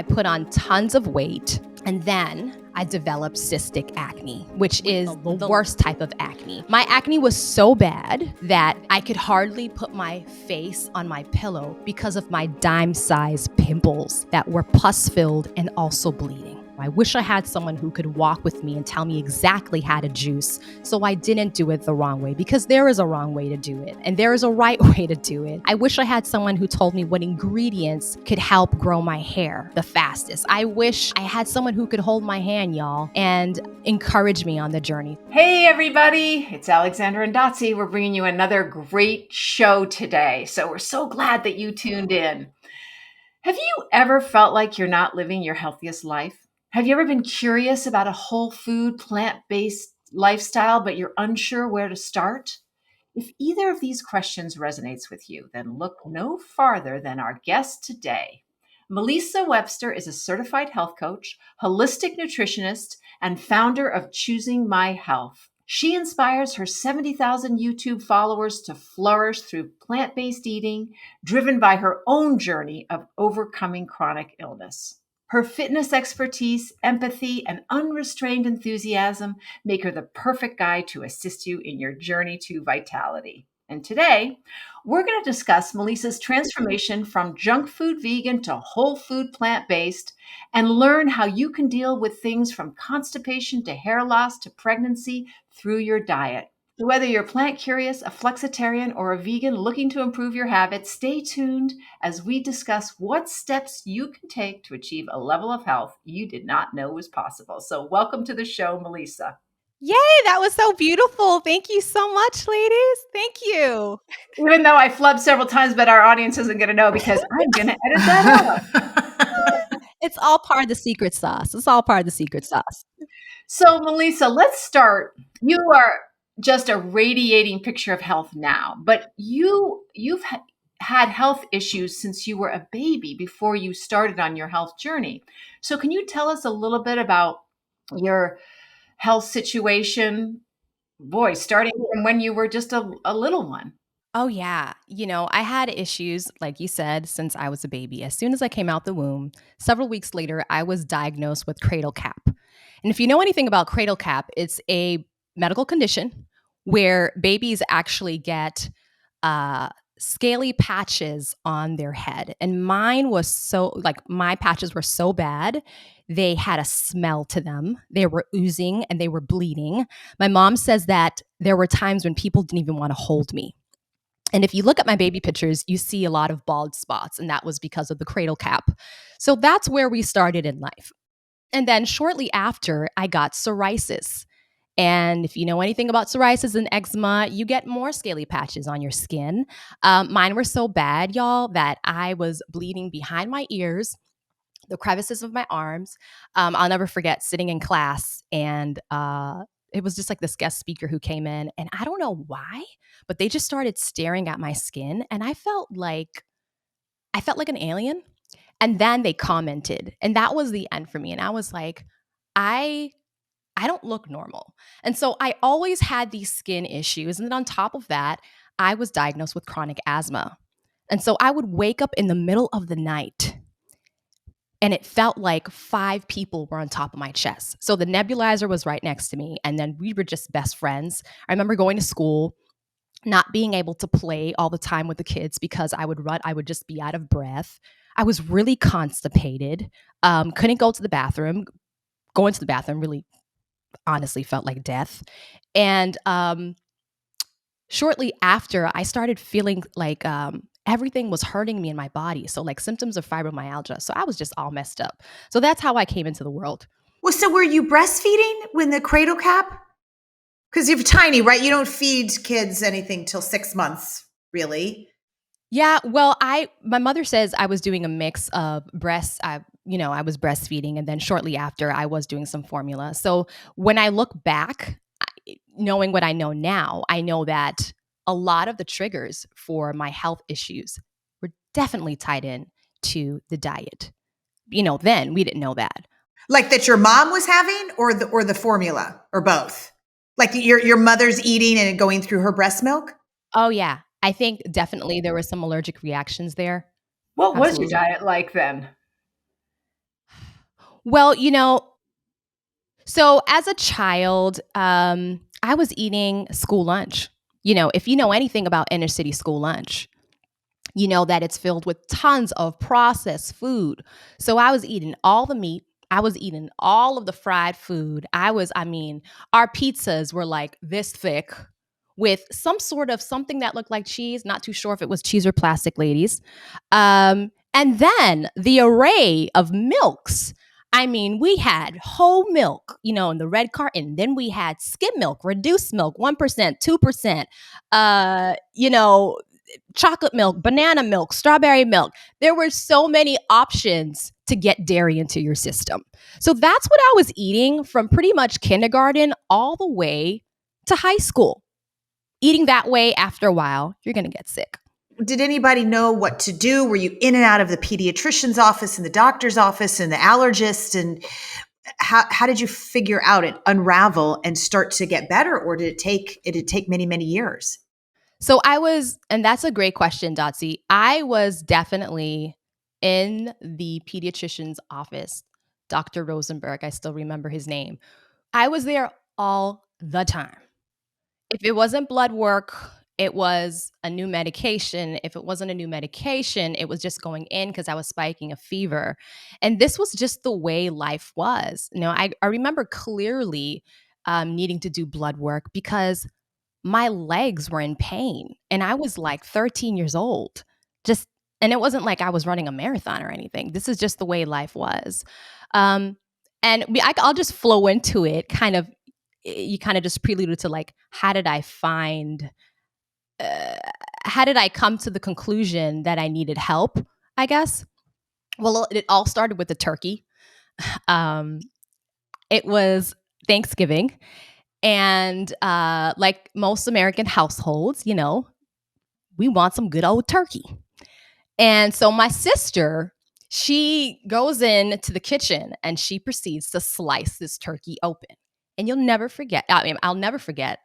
I put on tons of weight, and then I developed cystic acne, which is the worst type of acne. My acne was so bad that I could hardly put my face on my pillow because of my dime-sized pimples that were pus-filled and also bleeding. I wish I had someone who could walk with me and tell me exactly how to juice so I didn't do it the wrong way, because there is a wrong way to do it and there is a right way to do it. I wish I had someone who told me what ingredients could help grow my hair the fastest. I wish I had someone who could hold my hand, y'all, and encourage me on the journey. Hey everybody, it's Alexandra and Dotsie. We're bringing you another great show today. So we're so glad that you tuned in. Have you ever felt like you're not living your healthiest life? Have you ever been curious about a whole food, plant-based lifestyle, but you're unsure where to start? If either of these questions resonates with you, then look no farther than our guest today. Melissa Webster is a certified health coach, holistic nutritionist, and founder of Choosing My Health. She inspires her 70,000 YouTube followers to flourish through plant-based eating, driven by her own journey of overcoming chronic illness. Her fitness expertise, empathy, and unrestrained enthusiasm make her the perfect guide to assist you in your journey to vitality. And today, we're going to discuss Melissa's transformation from junk food vegan to whole food plant-based, and learn how you can deal with things from constipation to hair loss to pregnancy through your diet. So whether you're plant curious, a flexitarian, or a vegan looking to improve your habits, stay tuned as we discuss what steps you can take to achieve a level of health you did not know was possible. So welcome to the show, Melissa. Yay, that was so beautiful. Thank you so much, ladies. Thank you. Even though I flubbed several times, but our audience isn't going to know because I'm going to edit that out. It's all part of the secret sauce. It's all part of the secret sauce. So, Melissa, let's start. You are just a radiating picture of health now, but you've had health issues since you were a baby before you started on your health journey. So, can you tell us a little bit about your health situation? Boy, starting from when you were just a little one. Oh, yeah. I had issues, like you said, since I was a baby. As soon as I came out the womb, several weeks later, I was diagnosed with cradle cap. And if you know anything about cradle cap, it's a medical condition where babies actually get scaly patches on their head. And mine was my patches were so bad, they had a smell to them. They were oozing and they were bleeding. My mom says that there were times when people didn't even want to hold me. And if you look at my baby pictures, you see a lot of bald spots, and that was because of the cradle cap. So that's where we started in life. And then shortly after, I got psoriasis. And if you know anything about psoriasis and eczema, you get more scaly patches on your skin. Mine were so bad, y'all, that I was bleeding behind my ears, the crevices of my arms. I'll never forget sitting in class, and it was just like this guest speaker who came in, and I don't know why, but they just started staring at my skin, and I felt like an alien. And then they commented, and that was the end for me. And I was like, I don't look normal. And so I always had these skin issues. And then on top of that, I was diagnosed with chronic asthma. And so I would wake up in the middle of the night and it felt like 5 people were on top of my chest. So the nebulizer was right next to me. And then we were just best friends. I remember going to school, not being able to play all the time with the kids because I would just be out of breath. I was really constipated, couldn't go to the bathroom. Going to the bathroom really honestly felt like death. And shortly after, I started feeling like everything was hurting me in my body. So like symptoms of fibromyalgia. So I was just all messed up. So that's how I came into the world. Well, so were you breastfeeding when the cradle cap? Because you're tiny, right? You don't feed kids anything till 6 months, really. Yeah, well, my mother says I was doing a mix of breasts. I was breastfeeding, and then shortly after, I was doing some formula. So when I look back, knowing what I know now, I know that a lot of the triggers for my health issues were definitely tied in to the diet. Then we didn't know that. Like that your mom was having, or the formula, or both? Like your mother's eating and going through her breast milk? Oh, yeah. I think definitely there were some allergic reactions there. What was your Absolutely. diet like then? Well, so as a child, I was eating school lunch. If you know anything about inner city school lunch, you know that it's filled with tons of processed food. So I was eating all the meat. I was eating all of the fried food. Our pizzas were like this thick with some sort of something that looked like cheese. Not too sure if it was cheese or plastic, ladies. And then the array of milks. We had whole milk, in the red carton. Then we had skim milk, reduced milk, 1%, 2%, chocolate milk, banana milk, strawberry milk. There were so many options to get dairy into your system. So that's what I was eating from pretty much kindergarten all the way to high school. Eating that way, after a while, you're going to get sick. Did anybody know what to do? Were you in and out of the pediatrician's office and the doctor's office and the allergist? And how did you figure out it, unravel and start to get better? Or did it take many, many years? So and that's a great question, Dotsie. I was definitely in the pediatrician's office, Dr. Rosenberg. I still remember his name. I was there all the time. If it wasn't blood work, it was a new medication. If it wasn't a new medication, it was just going in because I was spiking a fever. And this was just the way life was. I remember clearly needing to do blood work because my legs were in pain and I was like 13 years old. And it wasn't like I was running a marathon or anything. This is just the way life was. Um, I'll just flow into it kind of. You kind of just preluded to like, how did I come to the conclusion that I needed help, I guess? Well, it all started with the turkey. It was Thanksgiving. And like most American households, we want some good old turkey. And so my sister, she goes into the kitchen and she proceeds to slice this turkey open. And you'll never forget. I'll never forget.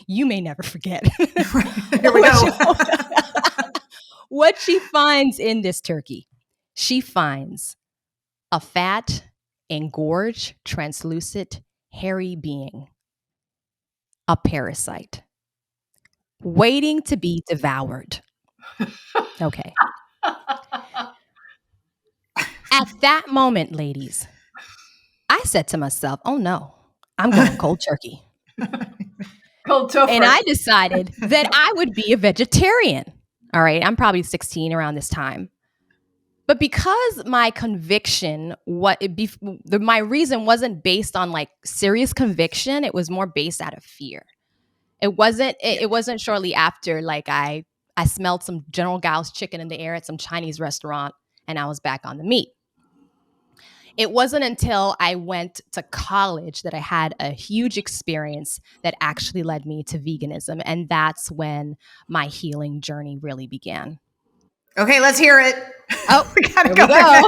You may never forget. Here we go. What she finds in this turkey. She finds a fat, engorged, translucent, hairy being. A parasite. Waiting to be devoured. Okay. At that moment, ladies, I said to myself, oh no, I'm going cold turkey. Cold tougher. And I decided that I would be a vegetarian. All right. I'm probably 16 around this time. But because my conviction, my reason wasn't based on like serious conviction, it was more based out of fear. It wasn't shortly after like I smelled some General Gao's chicken in the air at some Chinese restaurant and I was back on the meat. It wasn't until I went to college that I had a huge experience that actually led me to veganism. And that's when my healing journey really began. Okay, let's hear it. Oh, we gotta go. I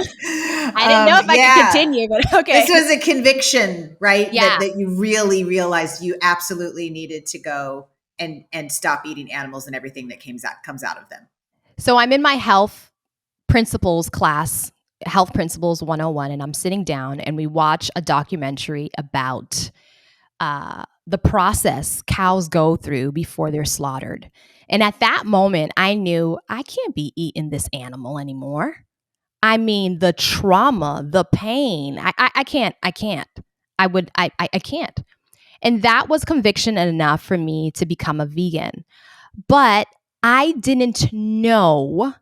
didn't know if I could continue, but okay. This was a conviction, right? Yeah. That you really realized you absolutely needed to go and stop eating animals and everything that comes out of them. So I'm in my health principles class, Health Principles 101, and I'm sitting down and we watch a documentary about the process cows go through before they're slaughtered. And at that moment, I knew I can't be eating this animal anymore. The trauma, the pain, I can't. I can't. And that was conviction enough for me to become a vegan. But I didn't know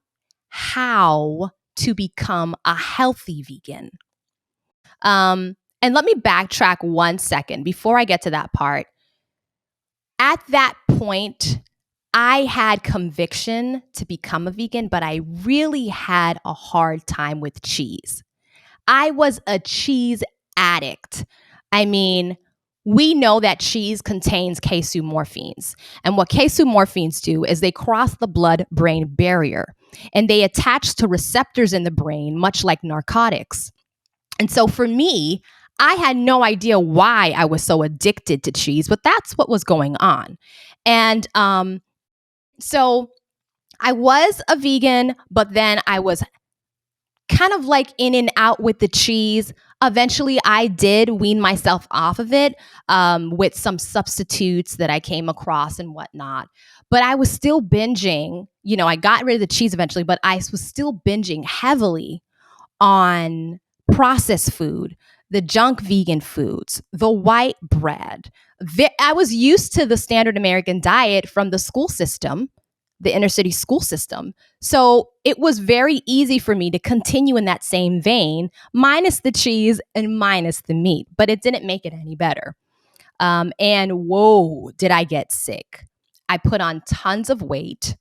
how to become a healthy vegan. And let me backtrack 1 second before I get to that part. At that point, I had conviction to become a vegan, but I really had a hard time with cheese. I was a cheese addict. We know that cheese contains casomorphins. And what casomorphins do is they cross the blood-brain barrier and they attach to receptors in the brain, much like narcotics. And so for me, I had no idea why I was so addicted to cheese, but that's what was going on. And so I was a vegan, but then I was kind of like in and out with the cheese. Eventually, I did wean myself off of it with some substitutes that I came across and whatnot. But I was still binging. I got rid of the cheese eventually, but I was still binging heavily on processed food, the junk vegan foods, the white bread. I was used to the standard American diet from the school system, the inner city school system. So it was very easy for me to continue in that same vein, minus the cheese and minus the meat, but it didn't make it any better. And whoa, did I get sick. I put on tons of weight.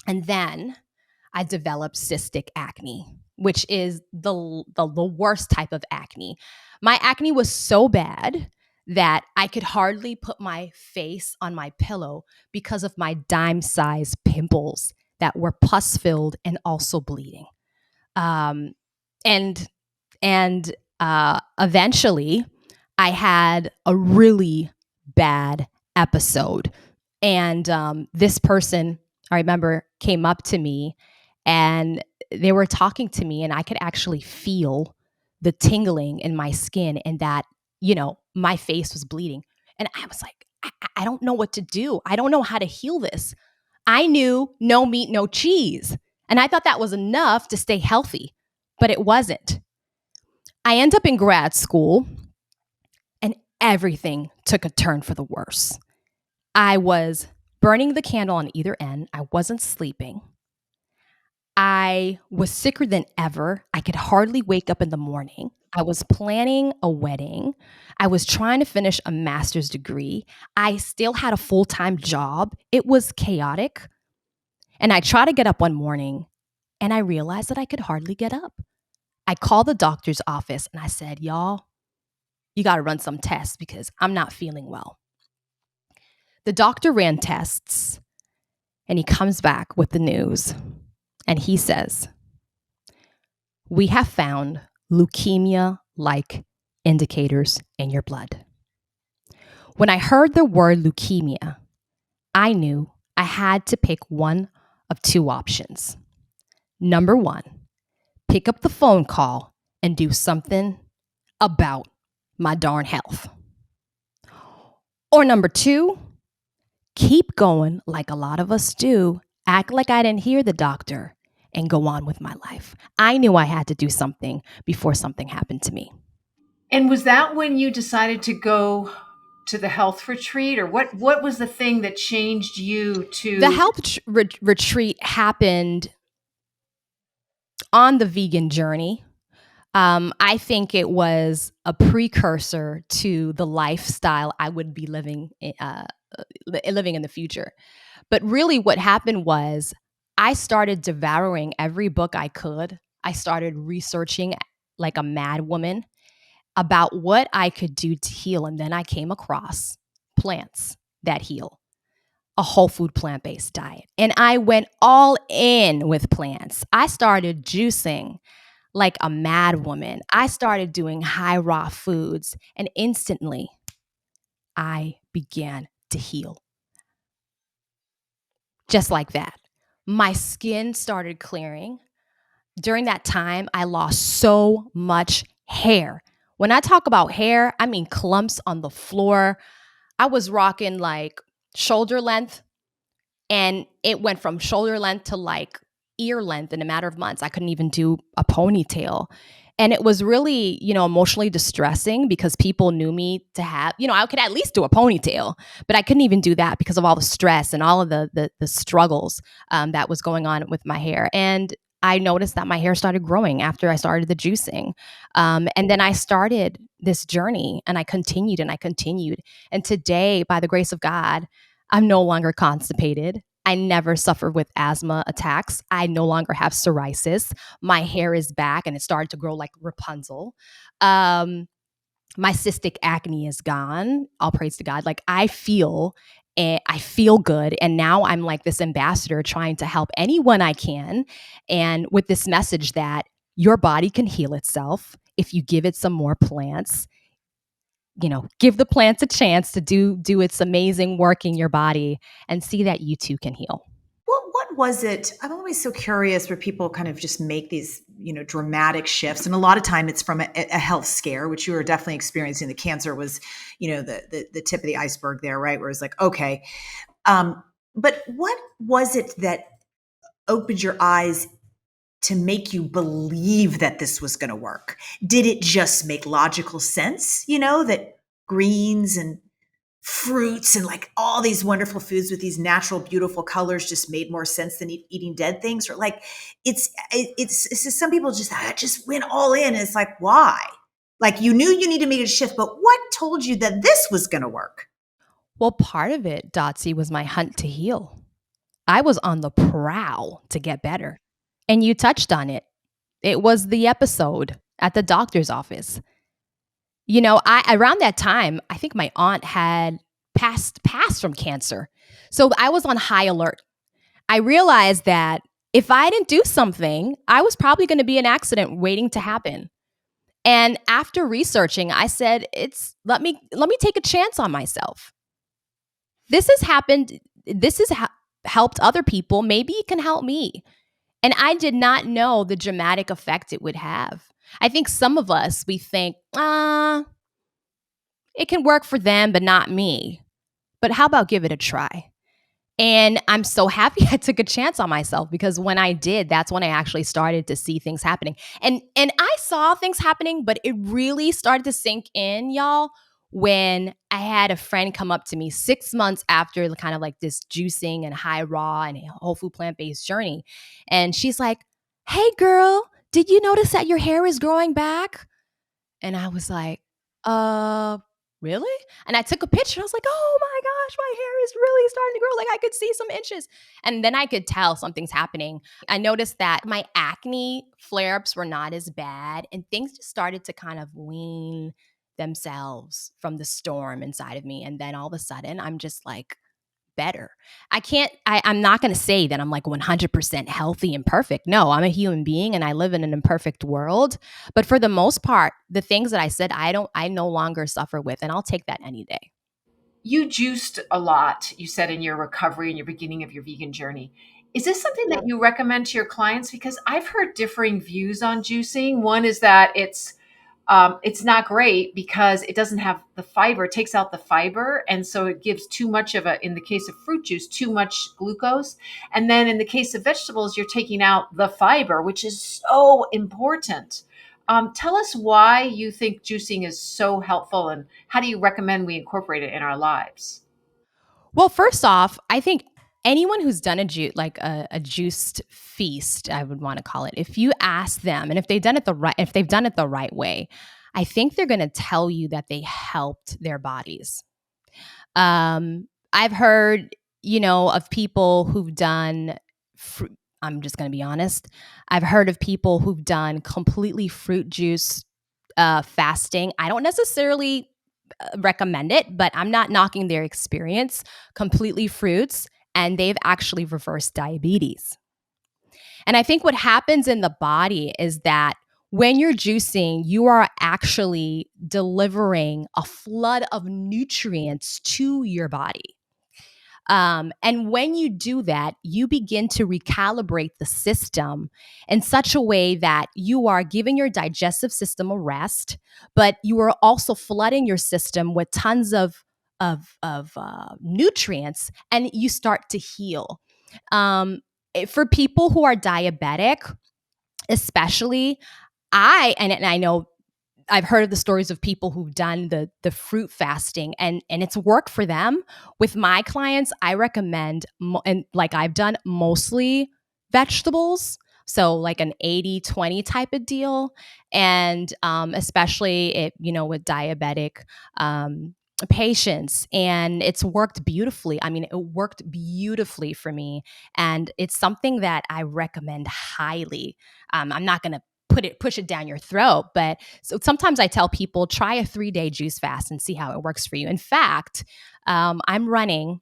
And then I developed cystic acne, which is the worst type of acne. My acne was so bad that I could hardly put my face on my pillow because of my dime-sized pimples that were pus-filled and also bleeding. Um, and eventually, I had a really bad episode, and this person I remember came up to me and they were talking to me, and I could actually feel the tingling in my skin and that, my face was bleeding. And I was like, I don't know what to do. I don't know how to heal this. I knew no meat, no cheese. And I thought that was enough to stay healthy, but it wasn't. I end up in grad school and everything took a turn for the worse. I was burning the candle on either end. I wasn't sleeping. I was sicker than ever. I could hardly wake up in the morning. I was planning a wedding. I was trying to finish a master's degree. I still had a full-time job. It was chaotic. And I tried to get up one morning and I realized that I could hardly get up. I called the doctor's office and I said, y'all, you got to run some tests because I'm not feeling well. The doctor ran tests and he comes back with the news and he says, we have found leukemia-like indicators in your blood. When I heard the word leukemia, I knew I had to pick one of two options. Number one, pick up the phone call and do something about my darn health. Or number two, keep going like a lot of us do, act like I didn't hear the doctor, and go on with my life. I knew I had to do something before something happened to me. And was that when you decided to go to the health retreat, or what was the thing that changed you to The health retreat happened on the vegan journey. I think it was a precursor to the lifestyle I would be living in the future. But really what happened was I started devouring every book I could. I started researching like a mad woman about what I could do to heal. And then I came across plants that heal, a whole food plant-based diet. And I went all in with plants. I started juicing like a mad woman. I started doing high raw foods and instantly I began to heal. Just like that. My skin started clearing. During that time, I lost so much hair. When I talk about hair, I mean clumps on the floor. I was rocking like shoulder length, and it went from shoulder length to like ear length in a matter of months. I couldn't even do a ponytail. And it was really, emotionally distressing because people knew me to have, I could at least do a ponytail, but I couldn't even do that because of all the stress and all of the struggles that was going on with my hair. And I noticed that my hair started growing after I started the juicing. And then I started this journey and I continued and I continued. And today, by the grace of God, I'm no longer constipated. I never suffer with asthma attacks. I no longer have psoriasis. My hair is back and it started to grow like Rapunzel. My cystic acne is gone. All praise to God. Like I feel good. And now I'm like this ambassador trying to help anyone I can. And with this message that your body can heal itself if you give it some more plants. Give the plants a chance to do its amazing work in your body and see that you too can heal. What was it? I'm always so curious where people kind of just make these, dramatic shifts. And a lot of time it's from a health scare, which you were definitely experiencing. The cancer was, the tip of the iceberg there, right? Where it's like, okay. But what was it that opened your eyes to make you believe that this was going to work? Did it just make logical sense, that greens and fruits and like all these wonderful foods with these natural, beautiful colors just made more sense than eating dead things? Or like, it's just, some people just went all in. And it's like, why? Like, you knew you needed to make a shift, but what told you that this was going to work? Well, part of it, Dotsie, was my hunt to heal. I was on the prowl to get better. And you touched on it. It was the episode at the doctor's office. I around that time, I think my aunt had passed from cancer. So I was on high alert. I realized that if I didn't do something, I was probably going to be an accident waiting to happen. And after researching, I said, "It's let me take a chance on myself. This has happened. This has helped other people. Maybe it can help me." And I did not know the dramatic effect it would have. I think some of us, we think, it can work for them, but not me. But how about give it a try? And I'm so happy I took a chance on myself, because when I did, that's when I actually started to see things happening. And I saw things happening, but it really started to sink in, y'all, when I had a friend come up to me 6 months after kind of like this juicing and high raw and whole food plant-based journey. And she's like, "Hey girl, did you notice that your hair is growing back?" And I was like, really? And I took a picture. I was like, "Oh my gosh, my hair is really starting to grow. Like, I could see some inches." And then I could tell something's happening. I noticed that my acne flare ups were not as bad, and things just started to kind of wean themselves from the storm inside of me. And then all of a sudden, I'm just like, better. I'm not going to say that I'm like 100% healthy and perfect. No, I'm a human being and I live in an imperfect world. But for the most part, the things that I said, I no longer suffer with, and I'll take that any day. You juiced a lot, you said, in your recovery and your beginning of your vegan journey. Is this something that you recommend to your clients? Because I've heard differing views on juicing. One is that it's not great because it doesn't have the fiber, it takes out the fiber. And so it gives too much of in the case of fruit juice, too much glucose. And then in the case of vegetables, you're taking out the fiber, which is so important. Tell us why you think juicing is so helpful and how do you recommend we incorporate it in our lives? Well, first off, I think anyone who's done a juiced feast, I would want to call it, if you ask them and if they've done it the right way, I think they're going to tell you that they helped their bodies. I've heard, of people who've done, I'm just going to be honest. I've heard of people who've done completely fruit juice fasting. I don't necessarily recommend it, but I'm not knocking their experience. Completely fruits, and they've actually reversed diabetes. And I think what happens in the body is that when you're juicing, you are actually delivering a flood of nutrients to your body. And when you do that, you begin to recalibrate the system in such a way that you are giving your digestive system a rest, but you are also flooding your system with tons of nutrients, and you start to heal. For people who are diabetic, especially, and I know I've heard of the stories of people who've done the fruit fasting, and it's worked for them. With my clients, I recommend and like I've done mostly vegetables, so like an 80-20 type of deal, and especially with diabetic patients, and it's worked beautifully. I mean, it worked beautifully for me, and it's something that I recommend highly. I'm not going to push it down your throat. But so sometimes I tell people, try a 3-day juice fast and see how it works for you. In fact, I'm running,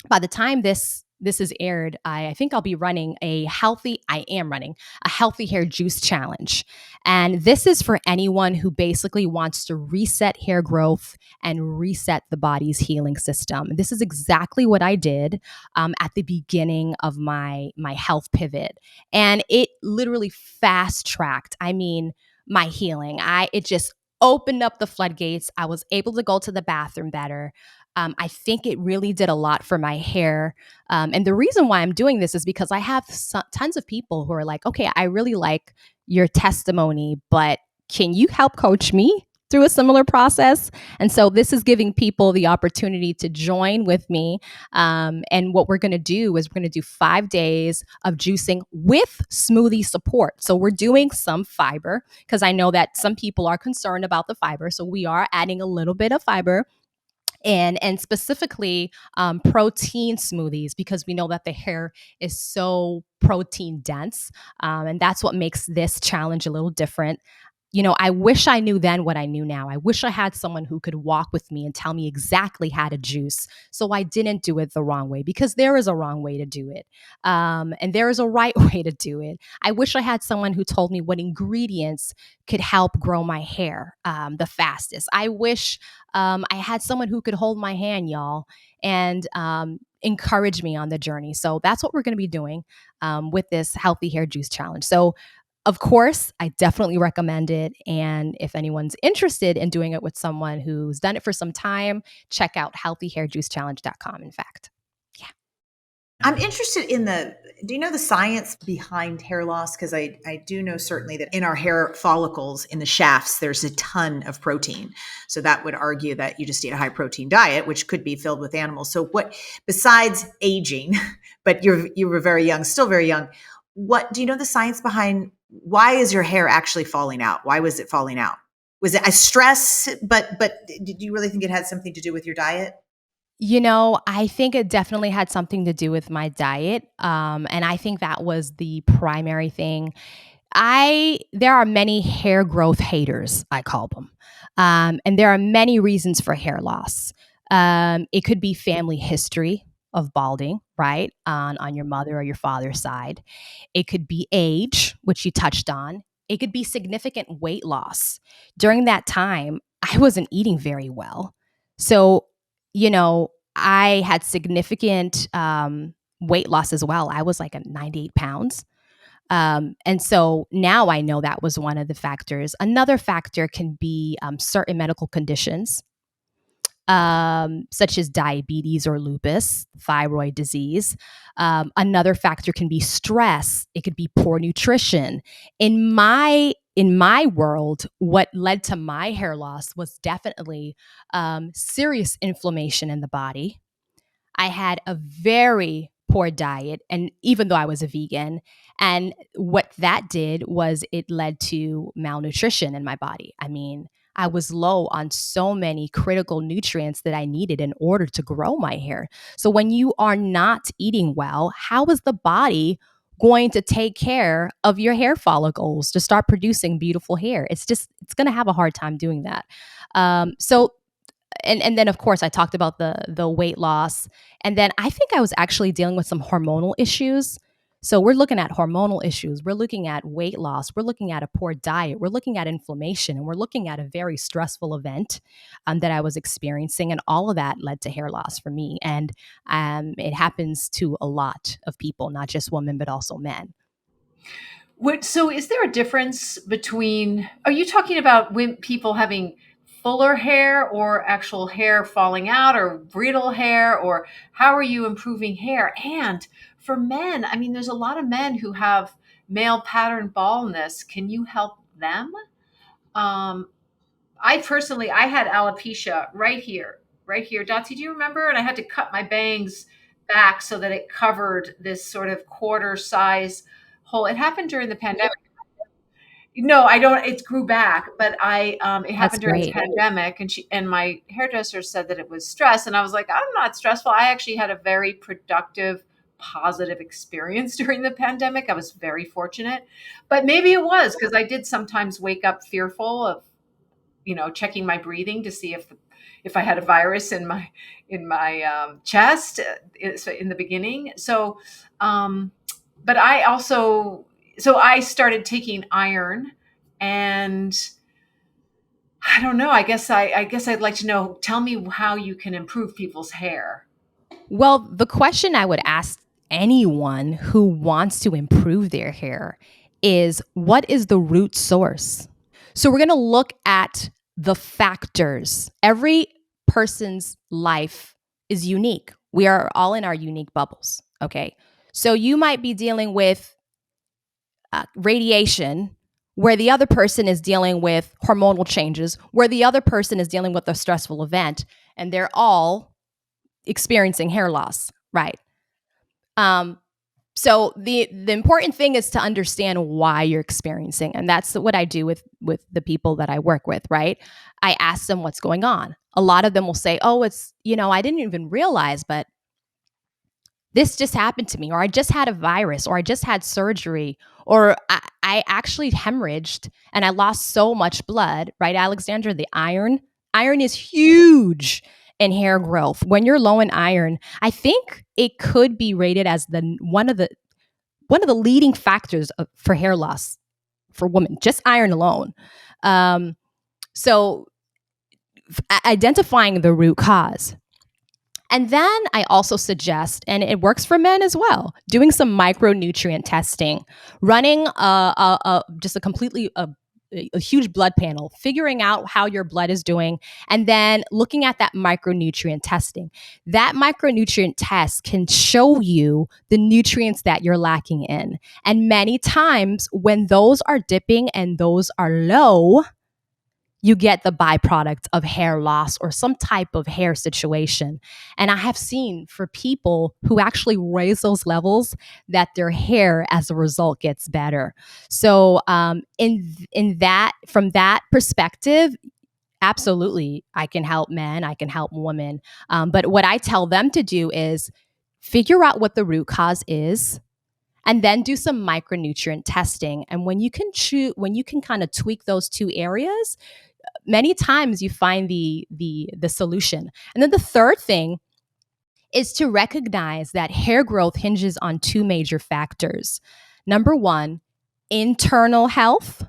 by the time this this is aired, I think I'll be running I am running a healthy hair juice challenge. And this is for anyone who basically wants to reset hair growth and reset the body's healing system. This is exactly what I did at the beginning of my health pivot. And it literally fast tracked, my healing. It just opened up the floodgates. I was able to go to the bathroom better. I think it really did a lot for my hair. And the reason why I'm doing this is because I have tons of people who are like, okay, I really like your testimony, but can you help coach me through a similar process? And so this is giving people the opportunity to join with me. And what we're going to do is we're going to do 5 days of juicing with smoothie support. So we're doing some fiber because I know that some people are concerned about the fiber. So we are adding a little bit of fiber and specifically protein smoothies because we know that the hair is so protein dense, and that's what makes this challenge a little different. I wish I knew then what I knew now. I wish I had someone who could walk with me and tell me exactly how to juice so I didn't do it the wrong way, because there is a wrong way to do it. And there is a right way to do it. I wish I had someone who told me what ingredients could help grow my hair the fastest. I wish I had someone who could hold my hand, y'all, and encourage me on the journey. So that's what we're going to be doing with this Healthy Hair Juice Challenge. So of course, I definitely recommend it. And if anyone's interested in doing it with someone who's done it for some time, check out healthyhairjuicechallenge.com. In fact, yeah. I'm interested in do you know the science behind hair loss? Because I do know certainly that in our hair follicles, in the shafts, there's a ton of protein. So that would argue that you just eat a high protein diet, which could be filled with animals. So what, besides aging, but you were very young, still very young, what do you know the science behind why is your hair actually falling out? Why was it falling out? Was it a stress? But did you really think it had something to do with your diet? I think it definitely had something to do with my diet. And I think that was the primary thing. There are many hair growth haters, I call them. And there are many reasons for hair loss. It could be family history of balding, right? On your mother or your father's side. It could be age, which you touched on. It could be significant weight loss. During that time, I wasn't eating very well. So, I had significant weight loss as well. I was like at 98 pounds. And so now I know that was one of the factors. Another factor can be certain medical conditions, such as diabetes or lupus, thyroid disease. Another factor can be stress. It could be poor nutrition. In my world, what led to my hair loss was definitely serious inflammation in the body. I had a very poor diet, and even though I was a vegan, and what that did was it led to malnutrition in my body. I was low on so many critical nutrients that I needed in order to grow my hair. So when you are not eating well, how is the body going to take care of your hair follicles to start producing beautiful hair? It's going to have a hard time doing that. So and then of course I talked about the weight loss, and then I think I was actually dealing with some hormonal issues. So we're looking at hormonal issues, we're looking at weight loss, we're looking at a poor diet, we're looking at inflammation, and we're looking at a very stressful event that I was experiencing, and all of that led to hair loss for me. And it happens to a lot of people, not just women but also men. So is there a difference between, are you talking about when people having fuller hair or actual hair falling out or brittle hair, or how are you improving hair? And for men, there's a lot of men who have male pattern baldness. Can you help them? Um, I had alopecia right here. Dotsie, do you remember? And I had to cut my bangs back so that it covered this sort of quarter size hole. It happened during the pandemic. No, I don't. It grew back, but it That's happened during the great. pandemic, and my hairdresser said that it was stress, and I was like, I'm not stressful. I actually had a very productive, positive experience during the pandemic. I was very fortunate, but maybe it was because I did sometimes wake up fearful of, checking my breathing to see if if I had a virus in my chest in the beginning. Um, but I also so I started taking iron, and I don't know. I guess I'd like to know. Tell me how you can improve people's hair. Well, the question I would ask anyone who wants to improve their hair is, what is the root source? So we're going to look at the factors. Every person's life is unique. We are all in our unique bubbles. Okay. So you might be dealing with radiation, where the other person is dealing with hormonal changes, where the other person is dealing with a stressful event, and they're all experiencing hair loss, right? Um, so the important thing is to understand why you're experiencing, and that's what I do with the people that I work with, right? I ask them what's going on. A lot of them will say, "Oh, it's, I didn't even realize, but this just happened to me," or "I just had a virus," or "I just had surgery," or I actually hemorrhaged and I lost so much blood," right? Alexandra, the iron is huge in hair growth. When you're low in iron, I think it could be rated as the one of the leading factors for hair loss for women, just iron alone. Um, so identifying the root cause. And then I also suggest, and it works for men as well, doing some micronutrient testing, running just a completely a huge blood panel, figuring out how your blood is doing, and then looking at that micronutrient testing. That micronutrient test can show you the nutrients that you're lacking in. And many times when those are dipping and those are low, you get the byproduct of hair loss or some type of hair situation. And I have seen for people who actually raise those levels that their hair as a result gets better. So in that, from that perspective, absolutely, I can help men, I can help women. But what I tell them to do is figure out what the root cause is, and then do some micronutrient testing. And when you can kind of tweak those two areas, many times you find the solution. And then the third thing is to recognize that hair growth hinges on two major factors. Number one, internal health,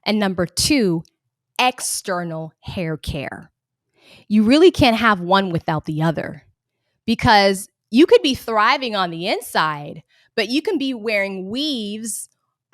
and number two, external hair care. You really can't have one without the other, because you could be thriving on the inside, but you can be wearing weaves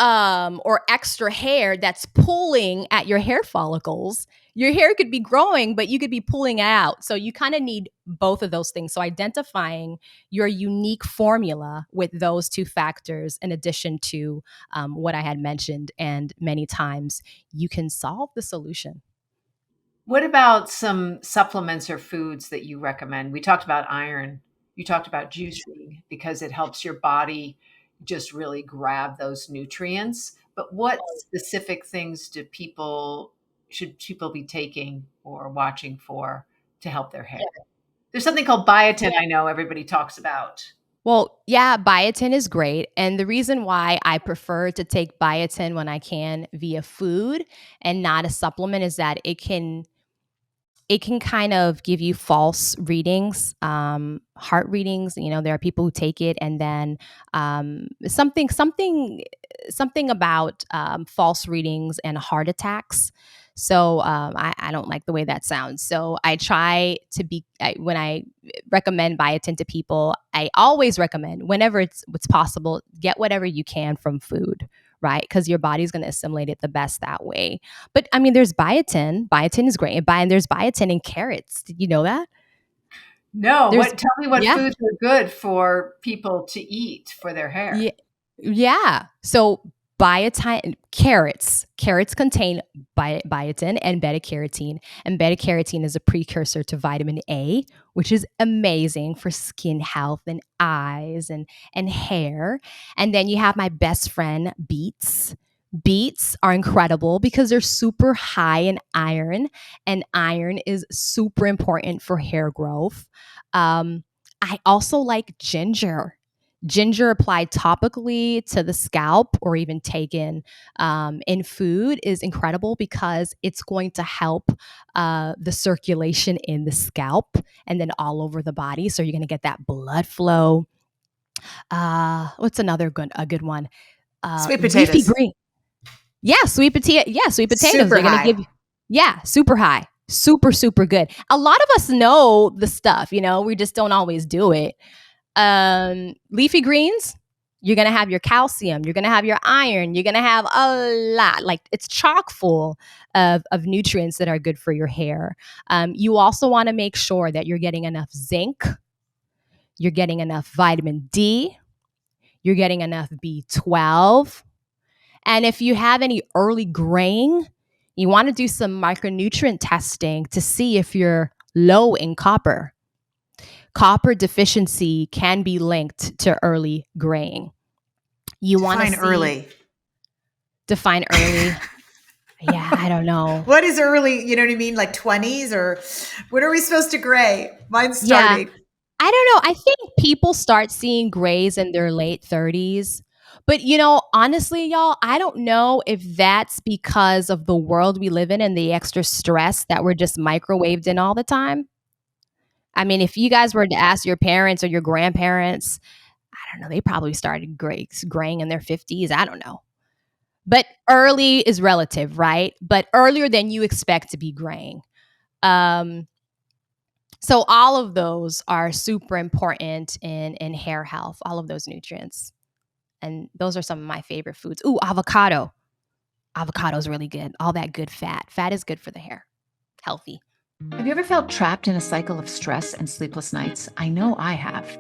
or extra hair that's pulling at your hair follicles. Your hair could be growing, but you could be pulling it out. So you kind of need both of those things. So identifying your unique formula with those two factors, in addition to what I had mentioned, and many times you can solve the solution. What about some supplements or foods that you recommend? We talked about iron. You talked about juicing because it helps your body just really grab those nutrients. But what specific things should people be taking or watching for to help their hair? There's something called biotin I know everybody talks about. Well, yeah, biotin is great. And the reason why I prefer to take biotin when I can via food and not a supplement is that it can kind of give you false readings, heart readings. There are people who take it and then something about false readings and heart attacks. So I don't like the way that sounds. So I try to when I recommend biotin to people, I always recommend, whenever it's possible, get whatever you can from food, right? Because your body's going to assimilate it the best that way. But I mean, there's biotin. Biotin is great. And there's biotin in carrots. Did you know that? No, There's, tell me what yeah. foods are good for people to eat for their hair. Yeah. Yeah. So biotin, carrots contain biotin and beta carotene, and beta carotene is a precursor to vitamin A, which is amazing for skin health and eyes and hair. And then you have my best friend, beets. Beets are incredible because they're super high in iron, and iron is super important for hair growth. I also like ginger. Ginger applied topically to the scalp or even taken in food is incredible because it's going to help the circulation in the scalp and then all over the body. So you're going to get that blood flow. What's a good one? Sweet Leafy potatoes. green. Yeah, sweet potato. Yeah, sweet potatoes. Super They're going to high. give you, yeah, super high. Super, super good. A lot of us know the stuff, we just don't always do it. Leafy greens, you're going to have your calcium, you're going to have your iron, you're going to have a lot. Like it's chock full of nutrients that are good for your hair. You also want to make sure that you're getting enough zinc, you're getting enough vitamin D, you're getting enough B12. And if you have any early graying, you want to do some micronutrient testing to see if you're low in copper. Copper deficiency can be linked to early graying. You want to Define see, early. define early. Yeah, I don't know. What is early? You know what I mean? Like 20s, or when are we supposed to gray? Mine's Yeah, starting. I don't know. I think people start seeing grays in their late 30s. But, honestly, y'all, I don't know if that's because of the world we live in and the extra stress that we're just microwaved in all the time. I mean, if you guys were to ask your parents or your grandparents, I don't know, they probably started graying in their 50s. I don't know. But early is relative, right? But earlier than you expect to be graying. Um, so all of those are super important in hair health, all of those nutrients. And those are some of my favorite foods. Ooh, avocado. Avocado is really good. All that good fat. Fat is good for the hair. Healthy. Have you ever felt trapped in a cycle of stress and sleepless nights? I know I have.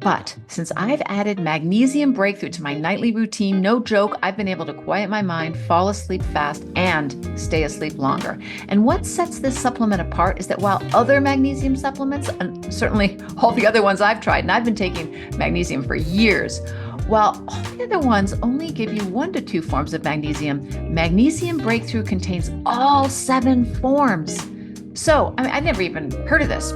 But since I've added Magnesium Breakthrough to my nightly routine, no joke, I've been able to quiet my mind, fall asleep fast, and stay asleep longer. And what sets this supplement apart is that while other magnesium supplements, and certainly all the other ones I've tried, and I've been taking magnesium for years, while all the other ones only give you 1 to 2 forms of magnesium, Magnesium Breakthrough contains all 7 forms. So, I've never even heard of this.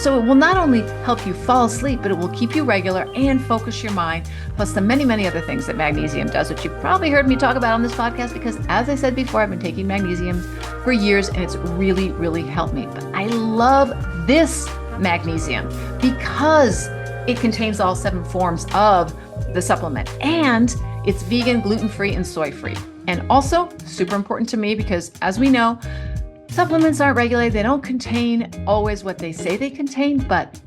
So it will not only help you fall asleep, but it will keep you regular and focus your mind, plus the many, many other things that magnesium does, which you've probably heard me talk about on this podcast, because as I said before, I've been taking magnesium for years and it's really, really helped me. But I love this magnesium because it contains all 7 forms of the supplement, and it's vegan, gluten-free, and soy-free. And also super important to me because, as we know, supplements aren't regulated. They don't contain always what they say they contain, but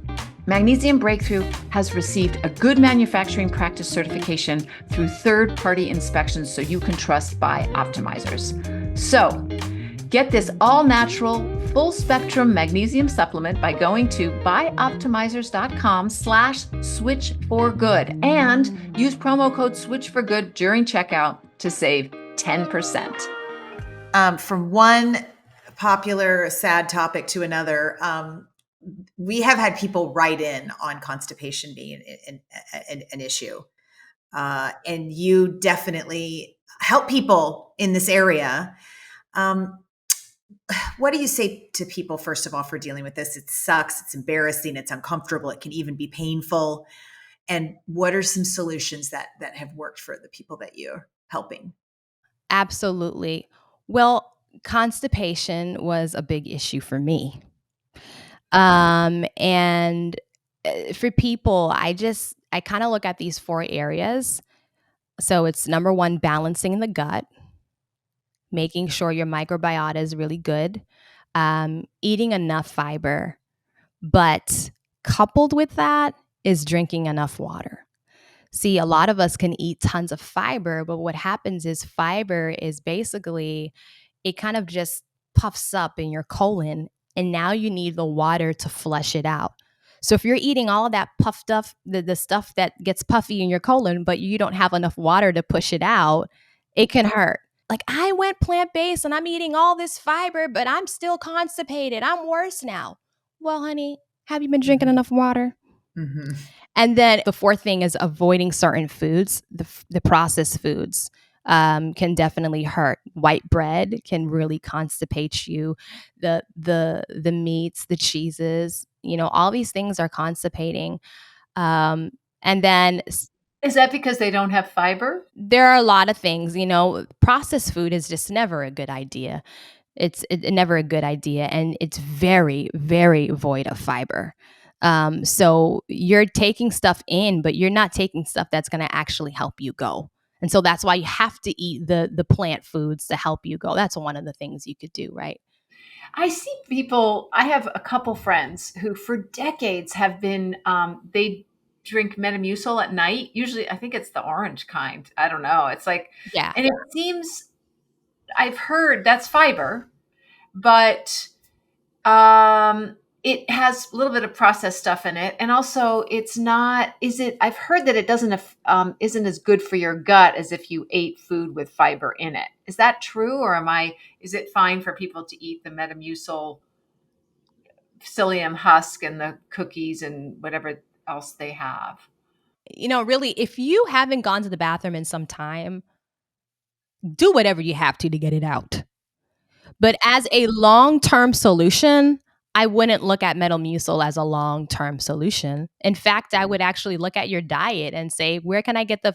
Magnesium Breakthrough has received a good manufacturing practice certification through third-party inspections, so you can trust by optimizers. So get this all-natural, full-spectrum magnesium supplement by going to buyoptimizers.com/switch4good and use promo code switch4good during checkout to save 10%. From one popular sad topic to another, we have had people write in on constipation being an issue. And you definitely help people in this area. What do you say to people, first of all, for dealing with this? It sucks. It's embarrassing. It's uncomfortable. It can even be painful. And what are some solutions that have worked for the people that you're helping? Absolutely. Well, constipation was a big issue for me. And for people, I kind of look at these 4 areas. So it's number 1, balancing the gut, making sure your microbiota is really good, eating enough fiber, but coupled with that is drinking enough water. See, a lot of us can eat tons of fiber, but what happens is fiber is basically, it kind of just puffs up in your colon, and now you need the water to flush it out. So if you're eating all of that puffed up, the stuff that gets puffy in your colon, but you don't have enough water to push it out, it can hurt. Like, I went plant-based and I'm eating all this fiber, but I'm still constipated. I'm worse now. Well, honey, have you been drinking enough water? Mm-hmm. And then the 4th thing is avoiding certain foods, the processed foods. Can definitely hurt. White bread can really constipate you. The meats, the cheeses, all these things are constipating. And then Is that because they don't have fiber? there are a lot of things, processed food is just never a good idea. Never a good idea, and it's very, very void of fiber. So you're taking stuff in, but you're not taking stuff that's going to actually help you go. And so that's why you have to eat the plant foods to help you go. That's one of the things you could do, right? I see people, I have a couple friends who for decades have been, they drink Metamucil at night. Usually, I think it's the orange kind. I don't know. It's like, Yeah. and it seems, I've heard that's fiber, but it has a little bit of processed stuff in it, and also it's not. Is it? I've heard that it doesn't isn't as good for your gut as if you ate food with fiber in it. Is that true, or am I? Is it fine for people to eat the Metamucil psyllium husk and the cookies and whatever else they have? Really, if you haven't gone to the bathroom in some time, do whatever you have to get it out. But as a long-term solution, I wouldn't look at Metamucil as a long-term solution. In fact, I would actually look at your diet and say, where can I get the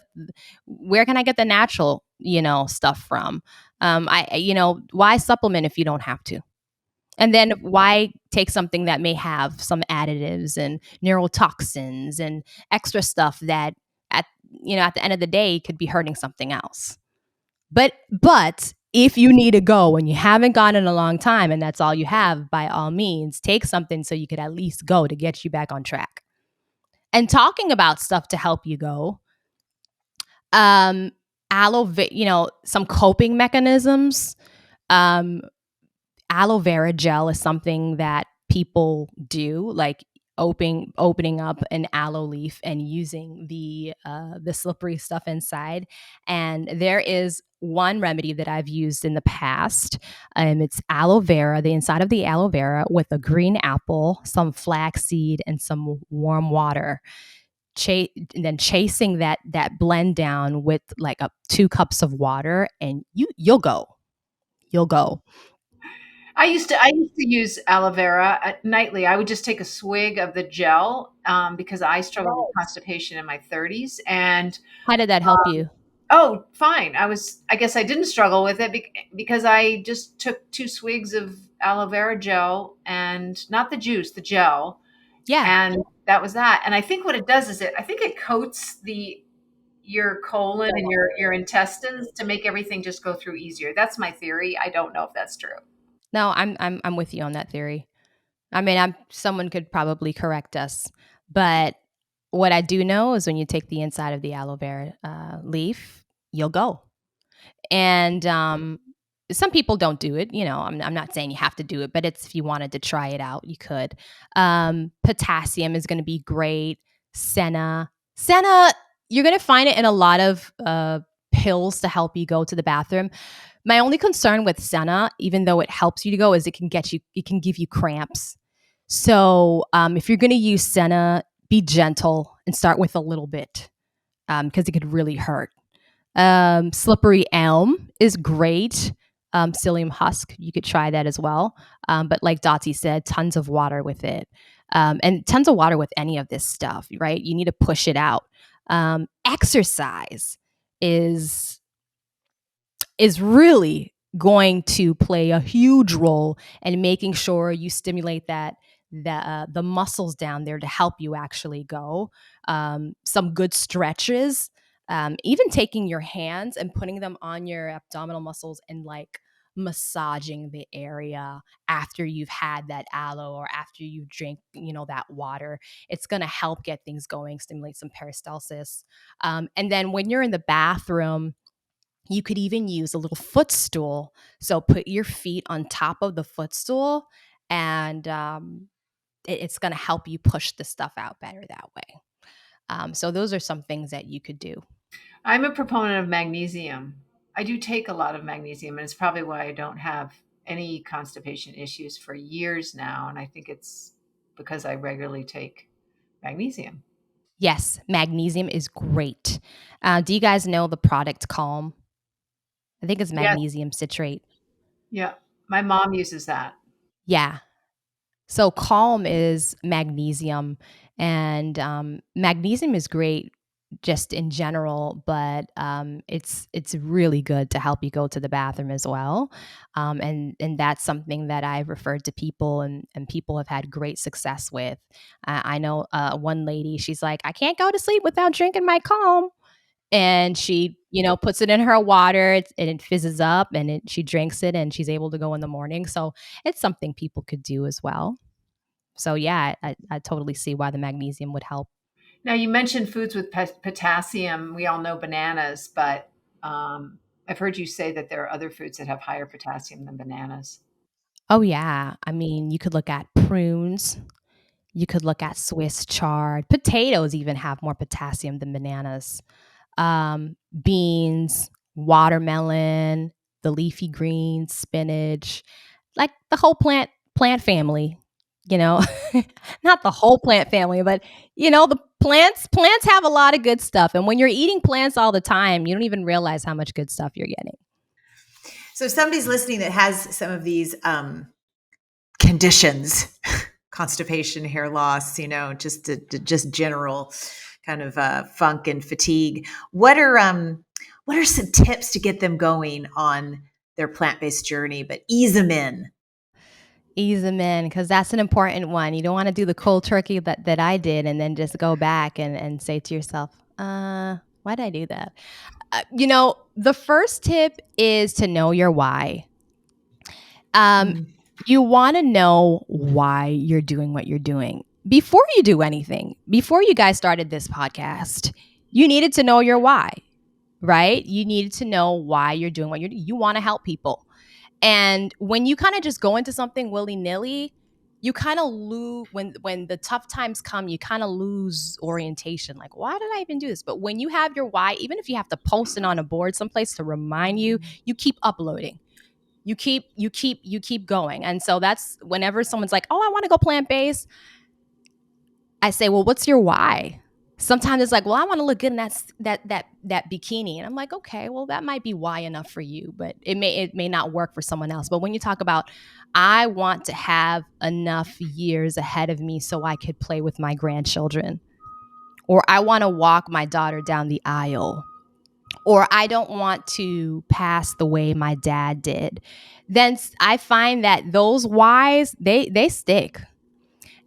natural, stuff from? Why supplement if you don't have to? And then why take something that may have some additives and neurotoxins and extra stuff that at the end of the day could be hurting something else. But if you need to go and you haven't gone in a long time and that's all you have, by all means, take something so you could at least go to get you back on track. And talking about stuff to help you go, um, some coping mechanisms. Um, Aloe vera gel is something that people do, like opening up an aloe leaf and using the slippery stuff inside. And there is one remedy that I've used in the past. It's aloe vera, the inside of the aloe vera with a green apple, some flaxseed, and some warm water. And then chasing that blend down with like 2 cups of water, and you'll go. I used to use aloe vera nightly. I would just take a swig of the gel because I struggled with constipation in my 30s, and How did that help you? oh, fine. I guess I didn't struggle with it because I just took 2 swigs of aloe vera gel and not the juice, the gel, Yeah. and that was that. And I think what it does is I think it coats your colon and your intestines to make everything just go through easier. That's my theory. I don't know if that's true. No, I'm with you on that theory. I mean, someone could probably correct us, but what I do know is when you take the inside of the aloe vera leaf, you'll go. And some people don't do it. I'm not saying you have to do it, but it's if you wanted to try it out, you could. Potassium is going to be great. Senna, you're going to find it in a lot of pills to help you go to the bathroom. My only concern with senna, even though it helps you to go, is it can give you cramps. So if you're going to use senna, be gentle and start with a little bit because it could really hurt. Slippery elm is great. Psyllium husk, you could try that as well. But like Dottie said, tons of water with it. And tons of water with any of this stuff, right? You need to push it out. Exercise is really going to play a huge role in making sure you stimulate the muscles down there to help you actually go. Some good stretches, even taking your hands and putting them on your abdominal muscles and like massaging the area after you've had that aloe or after you drink that water. It's going to help get things going, stimulate some peristalsis. And then when you're in the bathroom, you could even use a little footstool. So put your feet on top of the footstool, and it's going to help you push the stuff out better that way. So those are some things that you could do. I'm a proponent of magnesium. I do take a lot of magnesium, and it's probably why I don't have any constipation issues for years now. And I think it's because I regularly take magnesium. Yes, magnesium is great. Do you guys know the product Calm? I think it's Yeah. magnesium citrate. Yeah. My mom uses that. Yeah. So Calm is magnesium, And magnesium is great just in general, but it's really good to help you go to the bathroom as well. And that's something that I've referred to people, and people have had great success with. I know one lady, she's like, I can't go to sleep without drinking my calm. And she, puts it in her water, and it fizzes up, and she drinks it, and she's able to go in the morning. So it's something people could do as well. So yeah, I totally see why the magnesium would help. Now, you mentioned foods with potassium. We all know bananas, but I've heard you say that there are other foods that have higher potassium than bananas. Oh yeah, I mean, you could look at prunes, you could look at Swiss chard. Potatoes even have more potassium than bananas. Beans, watermelon, the leafy greens, spinach, like the whole plant family, you know. Not the whole plant family, but the plants have a lot of good stuff. And when you're eating plants all the time, you don't even realize how much good stuff you're getting. So if somebody's listening that has some of these conditions, constipation, hair loss, just general kind of funk and fatigue. What are some tips to get them going on their plant-based journey, but ease them in? Ease them in, because that's an important one. You don't want to do the cold turkey that I did and then just go back and say to yourself, why did I do that? The first tip is to know your why. Mm. You want to know why you're doing what you're doing. Before you do anything, before you guys started this podcast, you needed to know your why, right? You needed to know why you're doing what you're doing. You want to help people. And when you kind of just go into something willy-nilly, you kind of lose when the tough times come, you kind of lose orientation. Like, why did I even do this? But when you have your why, even if you have to post it on a board someplace to remind you, you keep uploading. You keep going. And so that's whenever someone's like, "Oh, I want to go plant-based," I say, "Well, what's your why?" Sometimes it's like, "Well, I want to look good in that bikini." And I'm like, "Okay, well, that might be why enough for you, but it may not work for someone else." But when you talk about, I want to have enough years ahead of me so I could play with my grandchildren, or I want to walk my daughter down the aisle, or I don't want to pass the way my dad did, then I find that those whys, they stick.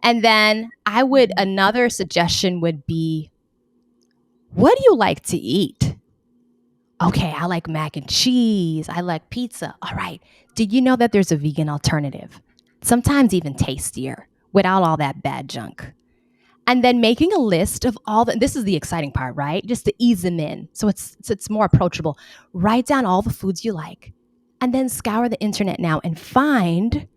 And then another suggestion would be, what do you like to eat? Okay, I like mac and cheese. I like pizza. All right. Did you know that there's a vegan alternative? Sometimes even tastier without all that bad junk. And then making a list of this is the exciting part, right? Just to ease them in. So it's more approachable. Write down all the foods you like, and then scour the internet now and find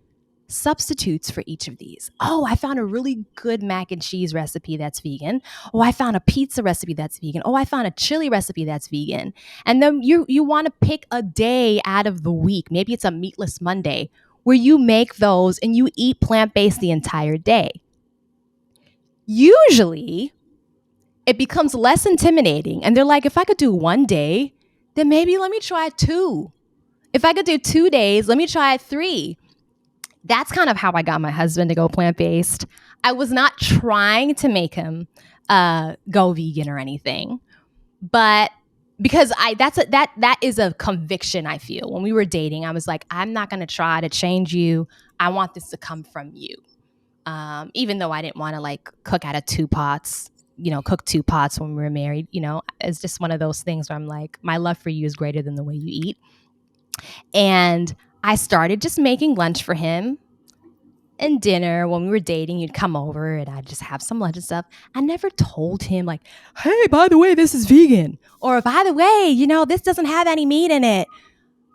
substitutes for each of these. Oh, I found a really good mac and cheese recipe that's vegan. Oh, I found a pizza recipe that's vegan. Oh, I found a chili recipe that's vegan. And then you want to pick a day out of the week. Maybe it's a meatless Monday where you make those and you eat plant-based the entire day. Usually, it becomes less intimidating. And they're like, if I could do one day, then maybe let me try 2. If I could do 2 days, let me try 3. That's kind of how I got my husband to go plant-based. I was not trying to make him go vegan or anything, but because that is a conviction I feel. When we were dating, I was like, I'm not going to try to change you. I want this to come from you. Even though I didn't want to cook out of 2 pots, cook 2 pots when we were married, it's just one of those things where I'm like, my love for you is greater than the way you eat. And I started just making lunch for him and dinner. When we were dating, you'd come over and I'd just have some lunch and stuff. I never told him like, hey, by the way, this is vegan. Or by the way, this doesn't have any meat in it.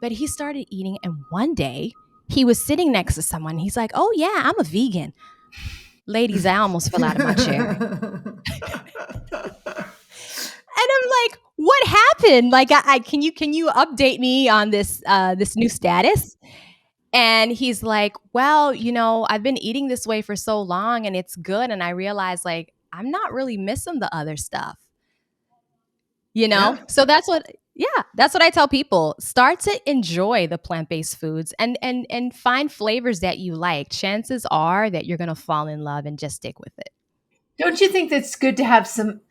But he started eating, and one day he was sitting next to someone. He's like, oh yeah, I'm a vegan. Ladies, I almost fell out of my chair. And I'm like, what happened? Like, can you update me on this new status? And he's like, well, I've been eating this way for so long and it's good. And I realized like, I'm not really missing the other stuff, Yeah. So that's what I tell people. Start to enjoy the plant-based foods and find flavors that you like. Chances are that you're going to fall in love and just stick with it. Don't you think that's good to have some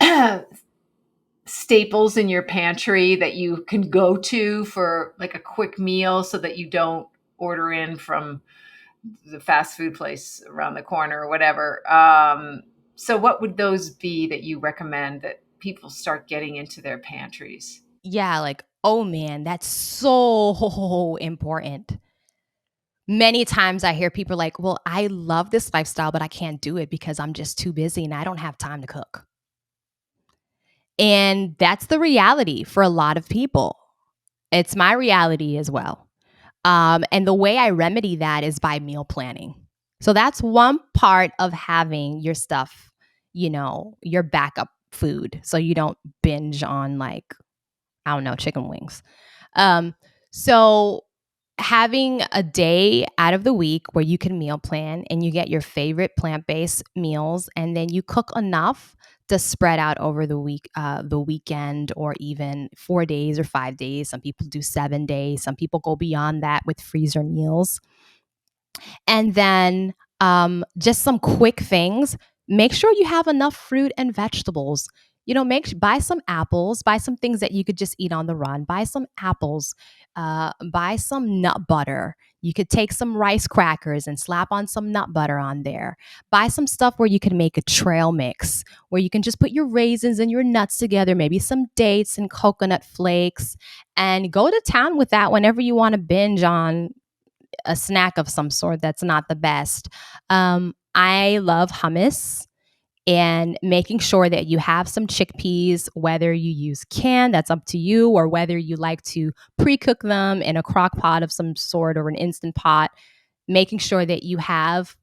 staples in your pantry that you can go to for like a quick meal so that you don't order in from the fast food place around the corner or whatever? So, what would those be that you recommend that people start getting into their pantries? Yeah, like, oh man, that's so important. Many times I hear people like, well, I love this lifestyle, but I can't do it because I'm just too busy and I don't have time to cook. And that's the reality for a lot of people. It's my reality as well. And the way I remedy that is by meal planning. So that's one part of having your stuff, your backup food. So you don't binge on, like, I don't know, chicken wings. Um, so having a day out of the week where you can meal plan and you get your favorite plant-based meals, and then you cook enough to spread out over the weekend, or even 4 days or 5 days. Some people do 7 days. Some people go beyond that with freezer meals. And then just some quick things. Make sure you have enough fruit and vegetables. Buy some apples, buy some things that you could just eat on the run. Buy some apples, buy some nut butter. You could take some rice crackers and slap on some nut butter on there. Buy some stuff where you can make a trail mix, where you can just put your raisins and your nuts together, maybe some dates and coconut flakes, and go to town with that whenever you want to binge on a snack of some sort that's not the best. I love hummus, and making sure that you have some chickpeas, whether you use canned, that's up to you, or whether you like to pre-cook them in a crock pot of some sort or an instant pot, making sure that you have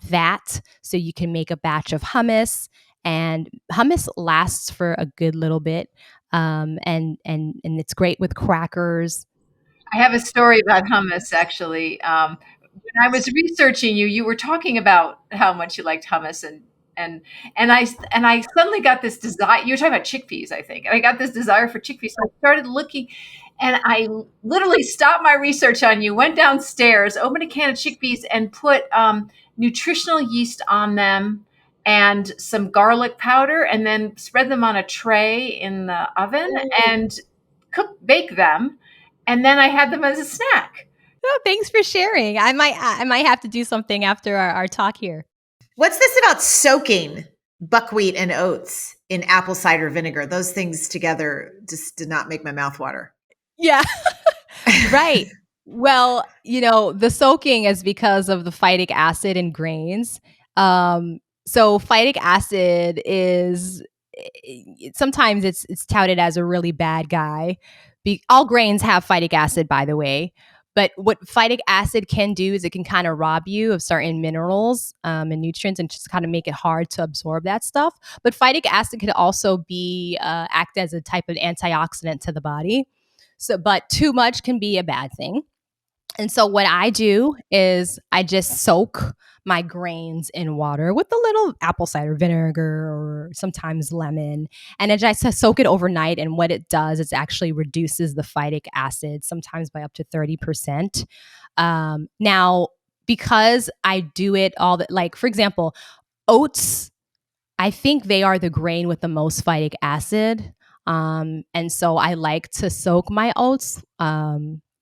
that so you can make a batch of hummus. And hummus lasts for a good little bit. And it's great with crackers. I have a story about hummus actually. When I was researching you, you were talking about how much you liked hummus, and and I suddenly got this desire. You were talking about chickpeas, I think, and I got this desire for chickpeas. So I started looking, and I literally stopped my research on you, went downstairs, opened a can of chickpeas, and put nutritional yeast on them and some garlic powder, and then spread them on a tray in the oven and bake them, and then I had them as a snack. Oh, thanks for sharing. I might have to do something after our talk here. What's this about soaking buckwheat and oats in apple cider vinegar? Those things together just did not make my mouth water. Yeah. Right. Well, the soaking is because of the phytic acid in grains. So phytic acid is sometimes it's touted as a really bad guy. All grains have phytic acid, by the way. But what phytic acid can do is it can kind of rob you of certain minerals and nutrients, and just kind of make it hard to absorb that stuff. But phytic acid could also be act as a type of antioxidant to the body. So, but too much can be a bad thing. And so what I do is I just soak my grains in water with a little apple cider vinegar or sometimes lemon. And I just soak it overnight. And what it does is actually reduces the phytic acid, sometimes by up to 30%. Now, because I do it all the, like, for example, oats, I think they are the grain with the most phytic acid. And so I like to soak my oats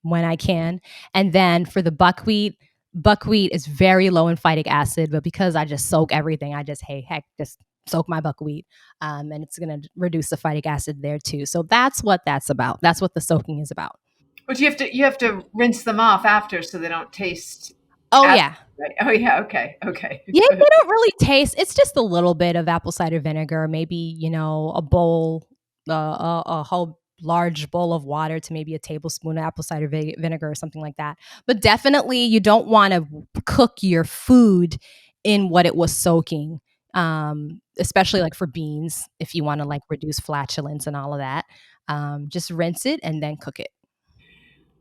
when I can. And then for the buckwheat is very low in phytic acid, but because I just soak everything, I just, hey, heck, just soak my buckwheat. And it's going to reduce the phytic acid there too. So that's what that's about. That's what the soaking is about. But you have to rinse them off after so they don't taste Oh, as yeah. right. Oh yeah, okay, okay. Yeah, Good. they don't really taste. It's just a little bit of apple cider vinegar, maybe, a bowl, a whole large bowl of water to maybe a tablespoon of apple cider vinegar or something like that. But definitely, you don't want to cook your food in what it was soaking, especially like for beans, if you want to like reduce flatulence and all of that. Just rinse it and then cook it.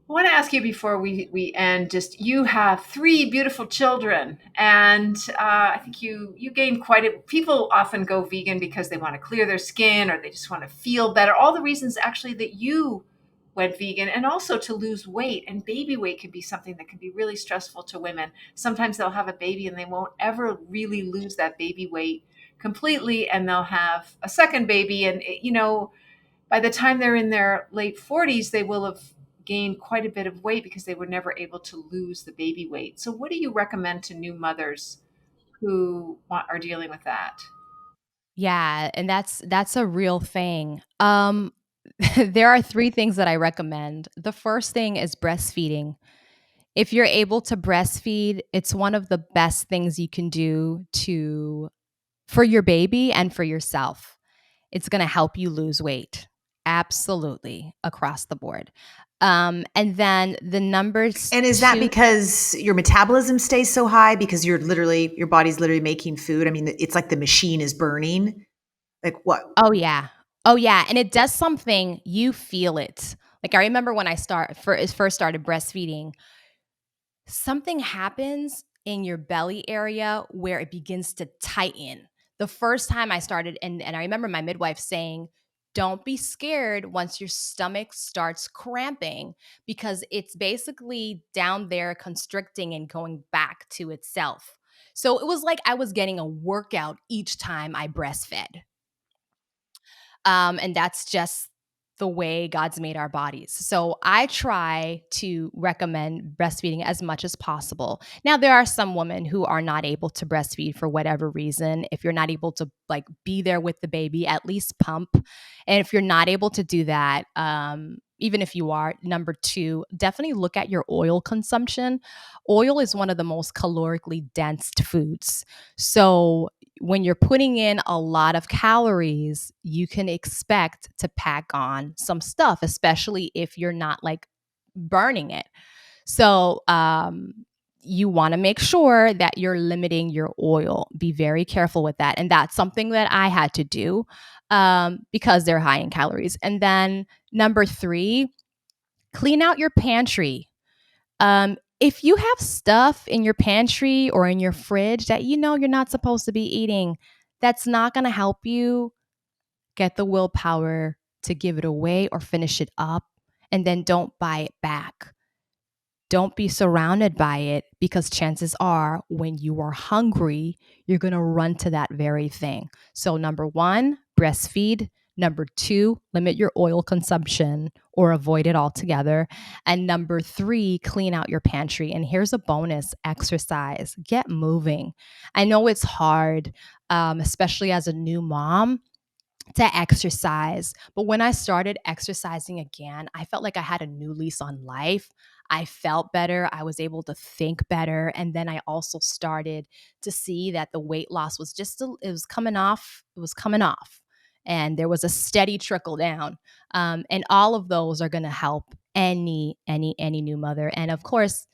I want to ask you before we end. Just you have three beautiful children, and I think you gain quite a. People often go vegan because they want to clear their skin or they just want to feel better. All the reasons actually that you went vegan, and also to lose weight. And baby weight can be something that can be really stressful to women. Sometimes they'll have a baby and they won't ever really lose that baby weight completely, and they'll have a second baby. And, by the time they're in their late 40s, they will have gained quite a bit of weight because they were never able to lose the baby weight. So, what do you recommend to new mothers who are dealing with that? Yeah, and that's a real thing. There are 3 things that I recommend. The first thing is breastfeeding. If you're able to breastfeed, it's one of the best things you can do to for your baby and for yourself. It's gonna help you lose weight. Absolutely, across the board. And then the numbers And is that 2. because your metabolism stays so high because your body's literally making food? I mean, it's like the machine is burning. Like what? Oh, yeah. Oh, yeah, and it does something, you feel it. Like, I remember when I first started breastfeeding, something happens in your belly area where it begins to tighten. The first time I started, and I remember my midwife saying, don't be scared once your stomach starts cramping because it's basically down there constricting and going back to itself. So it was like I was getting a workout each time I breastfed. And that's just the way God's made our bodies. So I try to recommend breastfeeding as much as possible. Now, there are some women who are not able to breastfeed for whatever reason. If you're not able to like be there with the baby, at least pump. And if you're not able to do that, even if you are, number 2, definitely look at your oil consumption. Oil is one of the most calorically dense foods. So when you're putting in a lot of calories, you can expect to pack on some stuff, especially if you're not like burning it. So, you want to make sure that you're limiting your oil. Be very careful with that. And that's something that I had to do because they're high in calories. And then number 3, clean out your pantry. If you have stuff in your pantry or in your fridge that you know you're not supposed to be eating, that's not going to help you get the willpower to give it away or finish it up. And then don't buy it back. Don't be surrounded by it because chances are when you are hungry, you're going to run to that very thing. So, number 1, breastfeed. Number 2, limit your oil consumption or avoid it altogether. And number 3, clean out your pantry. And here's a bonus: exercise, get moving. I know it's hard, especially as a new mom, to exercise. But when I started exercising again, I felt like I had a new lease on life. I felt better. I was able to think better. And then I also started to see that the weight loss was it was coming off. It was coming off. And there was a steady trickle down. And all of those are going to help any new mother. And of course,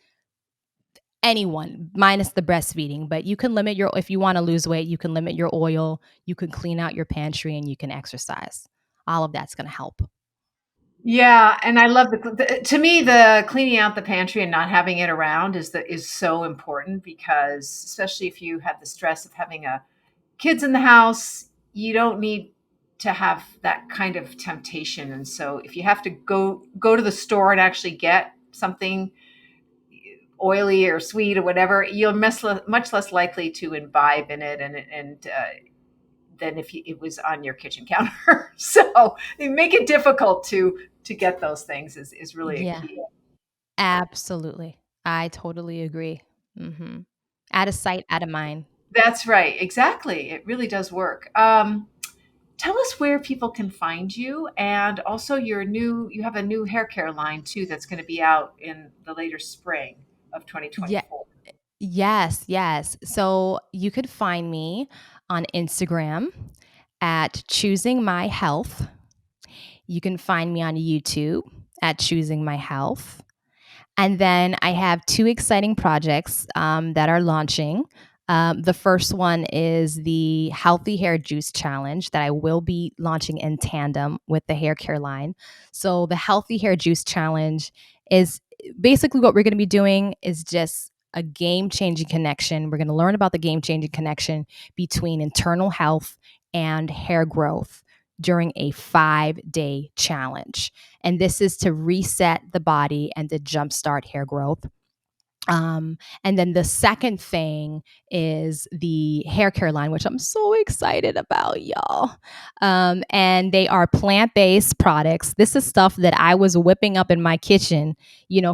anyone minus the breastfeeding, but you can limit your if you want to lose weight, you can limit your oil, you can clean out your pantry, and you can exercise. All of that's going to help. Yeah, and I love to me, the cleaning out the pantry and not having it around is so important, because especially if you have the stress of having a kids in the house, you don't need to have that kind of temptation. And so if you have to go to the store and actually get something oily or sweet or whatever, you're much less likely to imbibe in it, and than if it was on your kitchen counter. So they make it difficult to get those things is really a Yeah, key. absolutely. I totally agree. Hmm. Out of sight, out of mind. That's right. Exactly. It really does work. Tell us where people can find you, and also you have a new hair care line too that's going to be out in the later spring of Yeah. 2024. Yes. Yes. So you could find me on Instagram at choosing my health. You can find me on YouTube at choosing my health. And then I have 2 exciting projects that are launching. The first one is the Healthy Hair Juice Challenge that I will be launching in tandem with the hair care line. So, the Healthy Hair Juice Challenge is basically what we're going to be doing is just a game changing connection. We're going to learn about the game changing connection between internal health and hair growth during a 5-day challenge. And this is to reset the body and to jumpstart hair growth. And then the second thing is the hair care line, which I'm so excited about, y'all. And they are plant-based products. This is stuff that I was whipping up in my kitchen,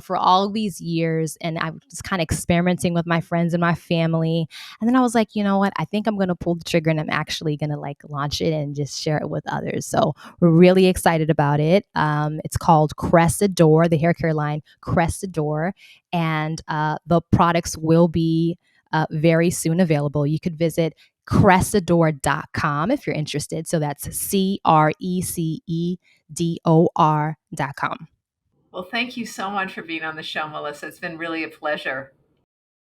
for all these years. And I was kind of experimenting with my friends and my family. And then I was like, you know what? I think I'm going to pull the trigger and I'm actually going to launch it and just share it with others. So we're really excited about it. It's called Cressador, the hair care line, Cressador, and the products will be very soon available. You could visit cressador.com if you're interested. So that's CRECEDOR.com. Well, thank you so much for being on the show, Melissa. It's been really a pleasure.